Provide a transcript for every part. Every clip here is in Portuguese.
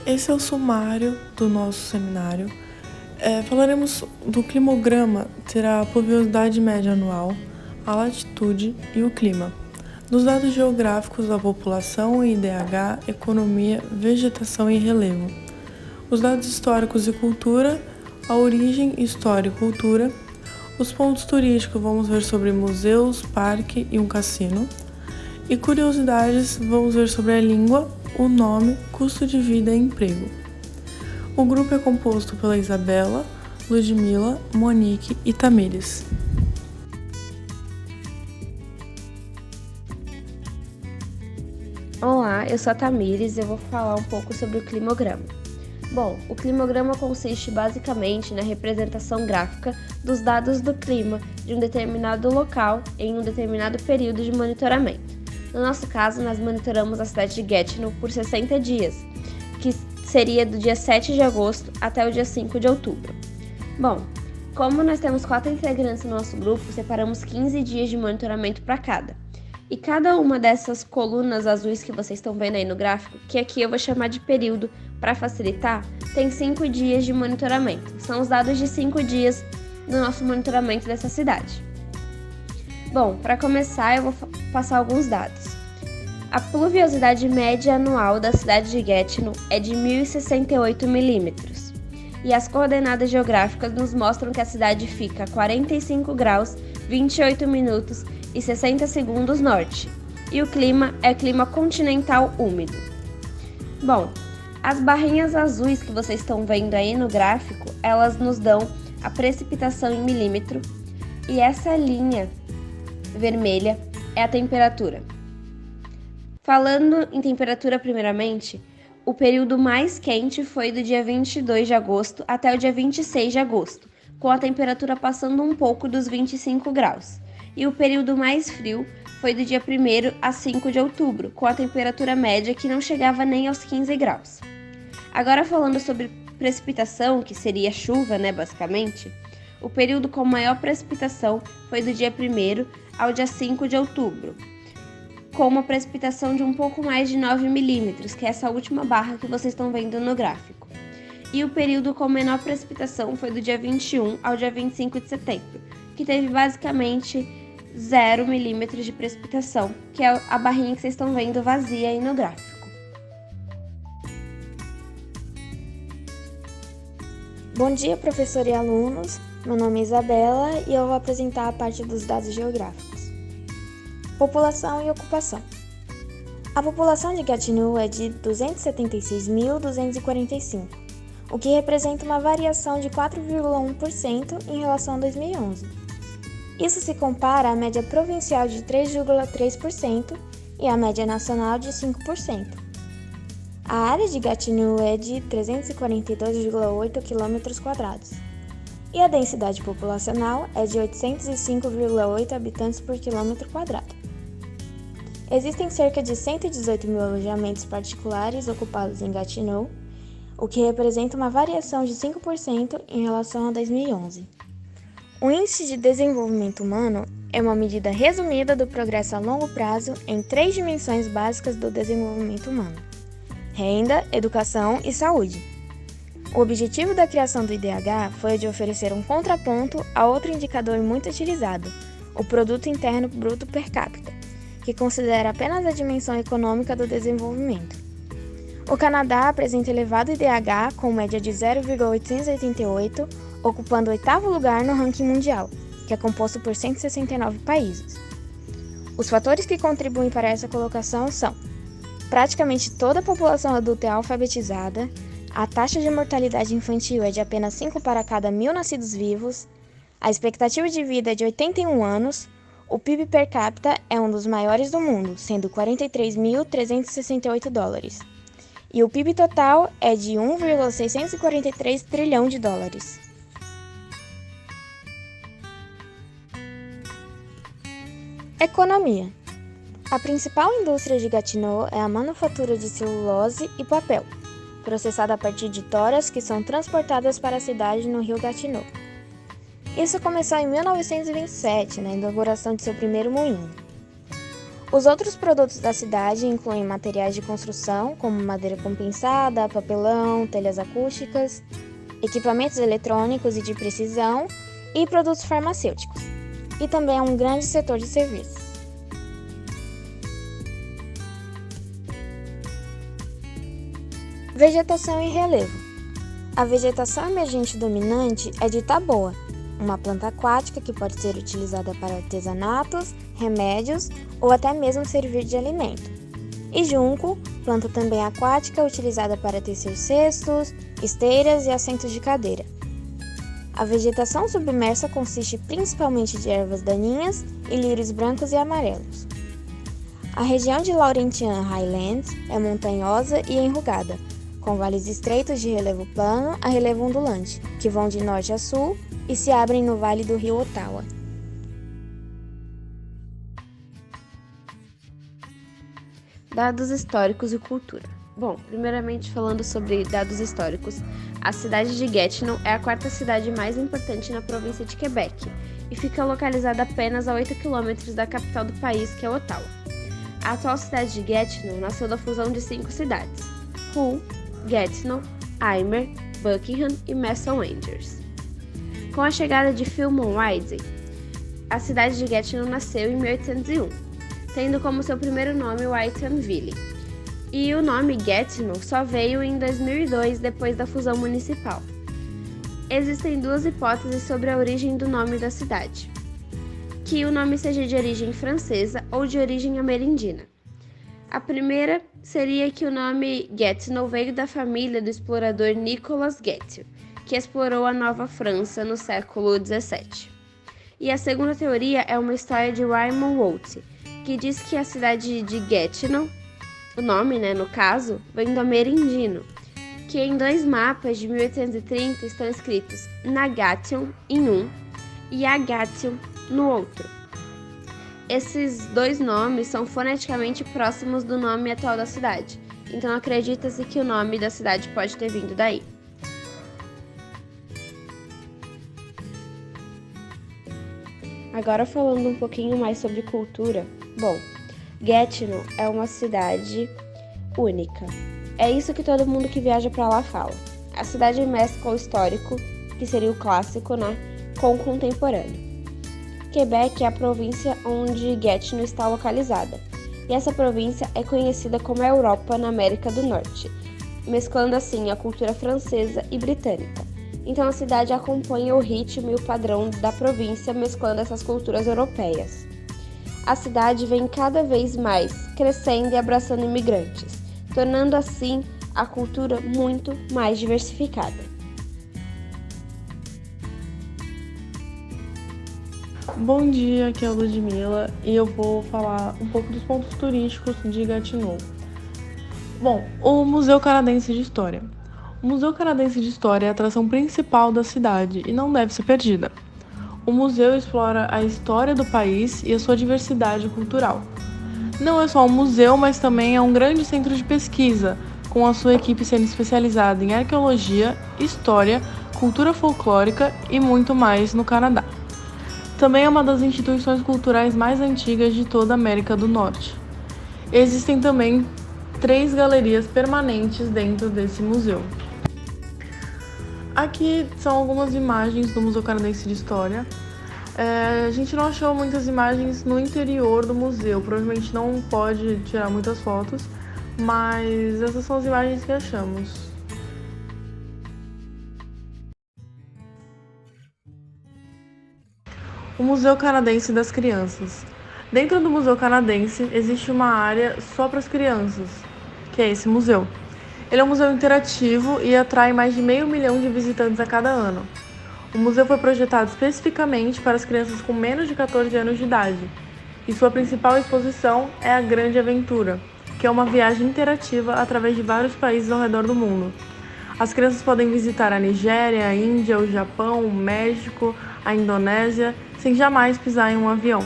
Esse é o sumário do nosso seminário. Falaremos do climograma, terá a pluviosidade média anual, a latitude e o clima. Dos dados geográficos da população e IDH, economia, vegetação e relevo. Os dados históricos e cultura, a origem, história e cultura. Os pontos turísticos, vamos ver sobre museus, parque e um cassino. E curiosidades, vamos ver sobre a língua, o nome, custo de vida e emprego. O grupo é composto pela Isabela, Ludmila, Monique e Tamires. Olá, eu sou a Tamires e eu vou falar um pouco sobre o climograma. Bom, o climograma consiste basicamente na representação gráfica dos dados do clima de um determinado local em um determinado período de monitoramento. No nosso caso, nós monitoramos a cidade de Gatineau por 60 dias, que seria do dia 7 de agosto até o dia 5 de outubro. Bom, como nós temos 4 integrantes no nosso grupo, separamos 15 dias de monitoramento para cada. E cada uma dessas colunas azuis que vocês estão vendo aí no gráfico, que aqui eu vou chamar de período para facilitar, tem 5 dias de monitoramento. São os dados de 5 dias do nosso monitoramento dessa cidade. Bom, para começar eu vou passar alguns dados. A pluviosidade média anual da cidade de Gatineau é de 1.068 milímetros. E as coordenadas geográficas nos mostram que a cidade fica a 45 graus, 28 minutos e 60 segundos norte, e o clima é clima continental úmido. Bom, as barrinhas azuis que vocês estão vendo aí no gráfico, elas nos dão a precipitação em milímetro, e essa linha vermelha é a temperatura. Falando em temperatura primeiramente, o período mais quente foi do dia 22 de agosto até o dia 26 de agosto, com a temperatura passando um pouco dos 25 graus. E o período mais frio foi do dia 1º a 5 de outubro, com a temperatura média que não chegava nem aos 15 graus. Agora falando sobre precipitação, que seria chuva, basicamente, o período com maior precipitação foi do dia 1º ao dia 5 de outubro, com uma precipitação de um pouco mais de 9 milímetros, que é essa última barra que vocês estão vendo no gráfico. E o período com menor precipitação foi do dia 21 ao dia 25 de setembro, que teve basicamente 0 milímetros de precipitação, que é a barrinha que vocês estão vendo vazia aí no gráfico. Bom dia, professor e alunos. Meu nome é Isabela e eu vou apresentar a parte dos dados geográficos. População e ocupação. A população de Gatineau é de 276.245, o que representa uma variação de 4,1% em relação a 2011. Isso se compara à média provincial de 3,3% e à média nacional de 5%. A área de Gatineau é de 342,8 km², e a densidade populacional é de 805,8 habitantes por quilômetro quadrado. Existem cerca de 118 mil alojamentos particulares ocupados em Gatineau, o que representa uma variação de 5% em relação a 2011. O Índice de Desenvolvimento Humano é uma medida resumida do progresso a longo prazo em 3 dimensões básicas do desenvolvimento humano: renda, educação e saúde. O objetivo da criação do IDH foi o de oferecer um contraponto a outro indicador muito utilizado, o Produto Interno Bruto per capita, que considera apenas a dimensão econômica do desenvolvimento. O Canadá apresenta elevado IDH com média de 0,888, ocupando o 8º lugar no ranking mundial, que é composto por 169 países. Os fatores que contribuem para essa colocação são: praticamente toda a população adulta é alfabetizada, a taxa de mortalidade infantil é de apenas 5 para cada 1.000 nascidos vivos, a expectativa de vida é de 81 anos, o PIB per capita é um dos maiores do mundo, sendo 43.368 dólares, e o PIB total é de 1,643 trilhão de dólares. Economia. A principal indústria de Gatineau é a manufatura de celulose e papel, processada a partir de toras que são transportadas para a cidade no rio Gatineau. Isso começou em 1927, na inauguração de seu primeiro moinho. Os outros produtos da cidade incluem materiais de construção, como madeira compensada, papelão, telhas acústicas, equipamentos eletrônicos e de precisão e produtos farmacêuticos. E também é um grande setor de serviços. Vegetação e relevo. A vegetação emergente dominante é de taboa, uma planta aquática que pode ser utilizada para artesanatos, remédios ou até mesmo servir de alimento. E junco, planta também aquática utilizada para tecer cestos, esteiras e assentos de cadeira. A vegetação submersa consiste principalmente de ervas daninhas e lírios brancos e amarelos. A região de Laurentian Highlands é montanhosa e enrugada, com vales estreitos de relevo plano a relevo ondulante, que vão de norte a sul e se abrem no vale do rio Ottawa. Dados históricos e cultura. Bom, primeiramente falando sobre dados históricos, a cidade de Gatineau é a quarta cidade mais importante na província de Quebec e fica localizada apenas a 8 km da capital do país, que é Ottawa. A atual cidade de Gatineau nasceu da fusão de 5 cidades: Hull, Gatineau, Aylmer, Buckingham e Masson-Angers. Com a chegada de Philmont Wydse, a cidade de Gatineau nasceu em 1801, tendo como seu primeiro nome Whiteonville. E o nome Gatineau só veio em 2002, depois da fusão municipal. Existem duas hipóteses sobre a origem do nome da cidade: que o nome seja de origem francesa ou de origem amerindina. A primeira seria que o nome Gatineau veio da família do explorador Nicolas Gatineau, que explorou a Nova França no século XVII. E a segunda teoria é uma história de Raymond Routy, que diz que a cidade de Gatineau, o nome, no caso, vem do amerindino, que em 2 mapas de 1830 estão escritos Nagation em um e Agation no outro. Esses 2 nomes são foneticamente próximos do nome atual da cidade, então acredita-se que o nome da cidade pode ter vindo daí. Agora falando um pouquinho mais sobre cultura, bom, Gatineau é uma cidade única. É isso que todo mundo que viaja para lá fala. A cidade mescla o histórico, que seria o clássico, com o contemporâneo. Quebec é a província onde Gatineau está localizada, e essa província é conhecida como a Europa na América do Norte, mesclando assim a cultura francesa e britânica. Então a cidade acompanha o ritmo e o padrão da província, mesclando essas culturas europeias. A cidade vem cada vez mais crescendo e abraçando imigrantes, tornando assim a cultura muito mais diversificada. Bom dia, aqui é a Ludmilla e eu vou falar um pouco dos pontos turísticos de Gatineau. Bom, o Museu Canadense de História. O Museu Canadense de História é a atração principal da cidade e não deve ser perdida. O museu explora a história do país e a sua diversidade cultural. Não é só um museu, mas também é um grande centro de pesquisa, com a sua equipe sendo especializada em arqueologia, história, cultura folclórica e muito mais no Canadá. Também é uma das instituições culturais mais antigas de toda a América do Norte. Existem também 3 galerias permanentes dentro desse museu. Aqui são algumas imagens do Museu Canadense de História. A gente não achou muitas imagens no interior do museu, provavelmente não pode tirar muitas fotos, mas essas são as imagens que achamos. O Museu Canadense das Crianças. Dentro do Museu Canadense existe uma área só para as crianças, que é esse museu. Ele é um museu interativo e atrai mais de 500 mil de visitantes a cada ano. O museu foi projetado especificamente para as crianças com menos de 14 anos de idade, e sua principal exposição é a Grande Aventura, que é uma viagem interativa através de vários países ao redor do mundo. As crianças podem visitar a Nigéria, a Índia, o Japão, o México, a Indonésia, sem jamais pisar em um avião.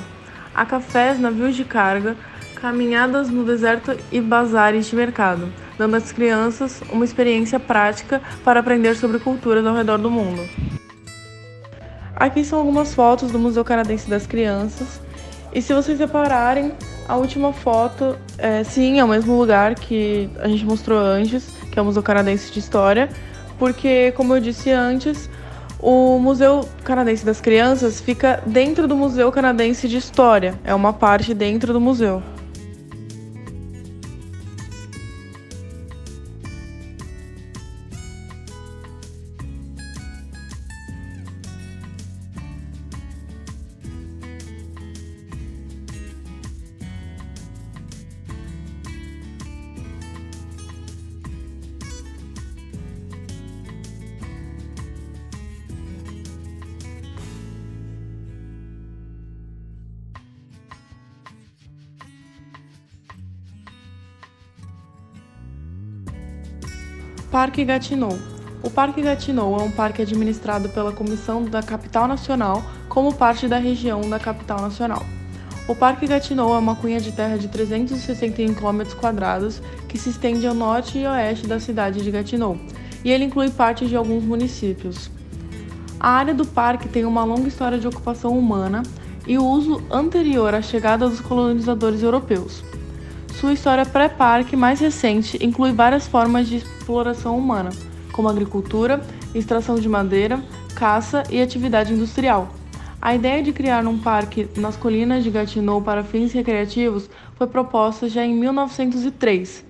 Há cafés, navios de carga, caminhadas no deserto e bazares de mercado, dando às crianças uma experiência prática para aprender sobre culturas ao redor do mundo. Aqui são algumas fotos do Museu Canadense das Crianças, e se vocês repararem, A última foto, sim, é o mesmo lugar que a gente mostrou antes, que é o Museu Canadense de História, porque, como eu disse antes, o Museu Canadense das Crianças fica dentro do Museu Canadense de História, é uma parte dentro do museu. Parque Gatineau. O Parque Gatineau é um parque administrado pela Comissão da Capital Nacional como parte da região da Capital Nacional. O Parque Gatineau é uma cunha de terra de 361 km² que se estende ao norte e oeste da cidade de Gatineau, e ele inclui partes de alguns municípios. A área do parque tem uma longa história de ocupação humana e o uso anterior à chegada dos colonizadores europeus. Sua história pré-parque mais recente inclui várias formas de exploração humana, como agricultura, extração de madeira, caça e atividade industrial. A ideia de criar um parque nas colinas de Gatineau para fins recreativos foi proposta já em 1903.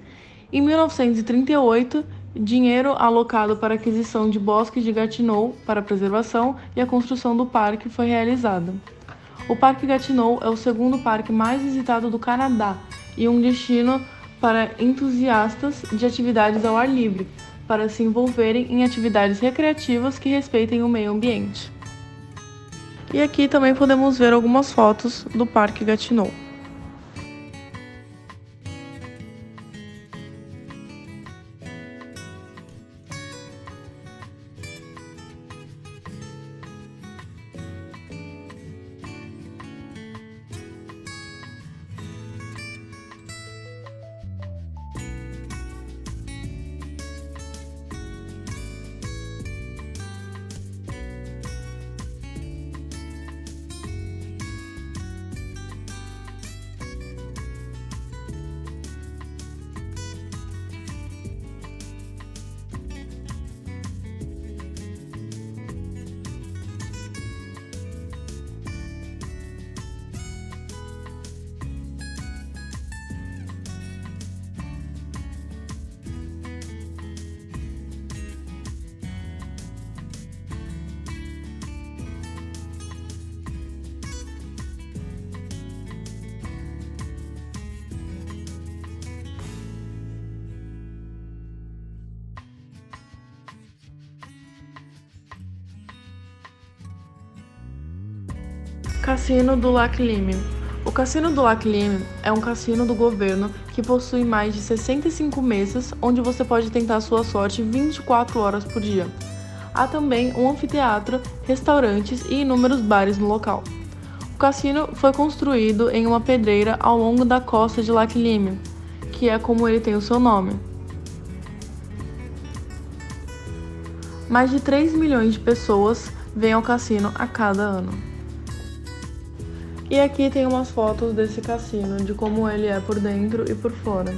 Em 1938, dinheiro alocado para a aquisição de bosques de Gatineau para a preservação e a construção do parque foi realizada. O Parque Gatineau é o segundo parque mais visitado do Canadá e um destino para entusiastas de atividades ao ar livre, para se envolverem em atividades recreativas que respeitem o meio ambiente. E aqui também podemos ver algumas fotos do Parque Gatineau. Cassino do Lac Lime. O Cassino do Lac Lime é um cassino do governo que possui mais de 65 mesas, onde você pode tentar sua sorte 24 horas por dia. Há também um anfiteatro, restaurantes e inúmeros bares no local. O cassino foi construído em uma pedreira ao longo da costa de Lac Lime, que é como ele tem o seu nome. Mais de 3 milhões de pessoas vêm ao cassino a cada ano. E aqui tem umas fotos desse cassino, de como ele é por dentro e por fora.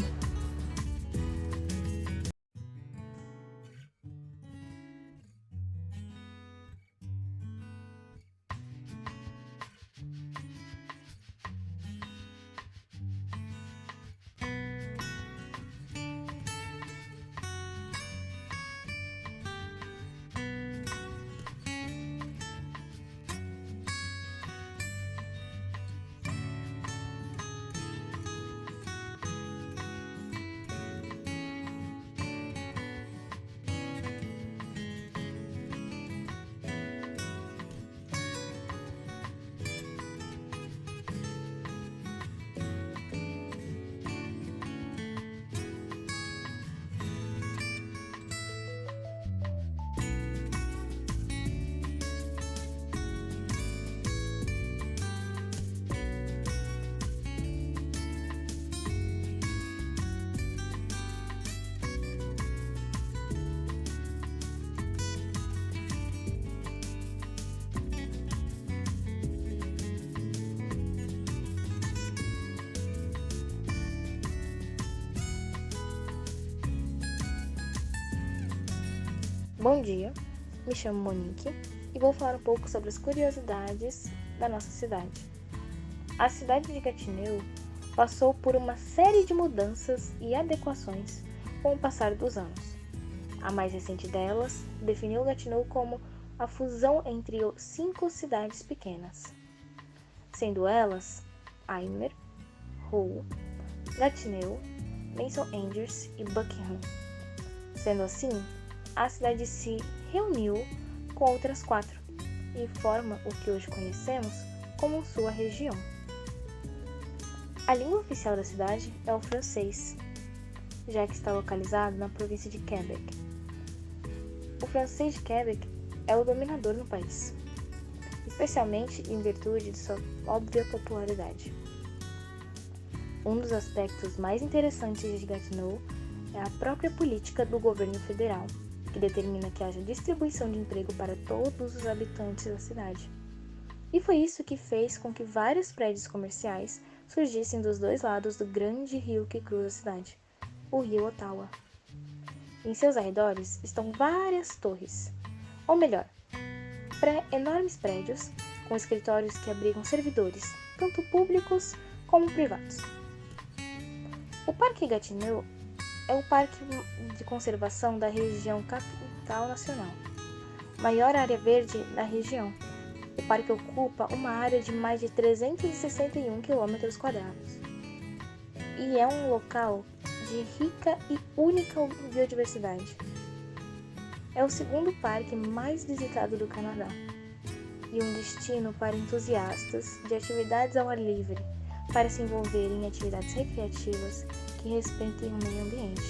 Bom dia, me chamo Monique e vou falar um pouco sobre as curiosidades da nossa cidade. A cidade de Gatineau passou por uma série de mudanças e adequações com o passar dos anos. A mais recente delas definiu Gatineau como a fusão entre 5 cidades pequenas, sendo elas Aylmer, Hull, Gatineau, Mason Angers e Buckingham. Sendo assim, a cidade se reuniu com outras 4 e forma o que hoje conhecemos como sua região. A língua oficial da cidade é o francês, já que está localizado na província de Quebec. O francês de Quebec é o dominador no país, especialmente em virtude de sua óbvia popularidade. Um dos aspectos mais interessantes de Gatineau é a própria política do governo federal, que determina que haja distribuição de emprego para todos os habitantes da cidade. E foi isso que fez com que vários prédios comerciais surgissem dos 2 lados do grande rio que cruza a cidade, o rio Ottawa. Em seus arredores estão várias torres, ou melhor, enormes prédios com escritórios que abrigam servidores, tanto públicos como privados. O Parque Gatineau é o parque de conservação da região capital nacional, maior área verde da região. O parque ocupa uma área de mais de 361 km², e é um local de rica e única biodiversidade. É o segundo parque mais visitado do Canadá e um destino para entusiastas de atividades ao ar livre, para se envolverem em atividades recreativas que respeitem o meio ambiente.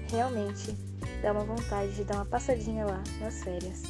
Realmente dá uma vontade de dar uma passadinha lá nas férias.